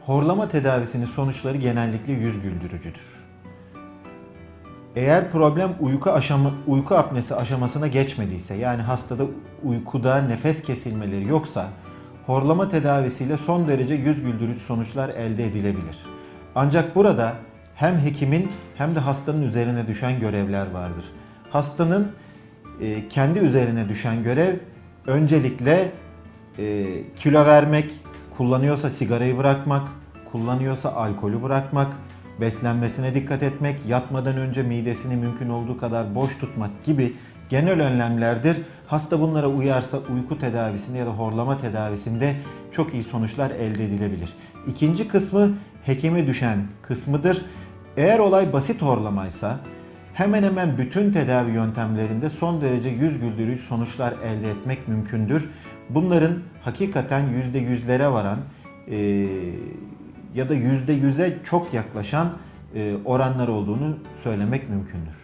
Horlama tedavisinin sonuçları genellikle yüz güldürücüdür. Eğer problem uyku apnesi aşamasına geçmediyse, yani hastada uykuda nefes kesilmeleri yoksa, horlama tedavisiyle son derece yüz güldürücü sonuçlar elde edilebilir. Ancak burada hem hekimin hem de hastanın üzerine düşen görevler vardır. Hastanın kendi üzerine düşen görev öncelikle kilo vermek, kullanıyorsa sigarayı bırakmak, kullanıyorsa alkolü bırakmak, beslenmesine dikkat etmek, yatmadan önce midesini mümkün olduğu kadar boş tutmak gibi genel önlemlerdir. Hasta bunlara uyarsa uyku tedavisinde ya da horlama tedavisinde çok iyi sonuçlar elde edilebilir. İkinci kısmı hekime düşen kısmıdır. Eğer olay basit horlamaysa hemen hemen bütün tedavi yöntemlerinde son derece yüz güldürücü sonuçlar elde etmek mümkündür. Bunların hakikaten %100'lere varan ya da %100'e çok yaklaşan oranlar olduğunu söylemek mümkündür.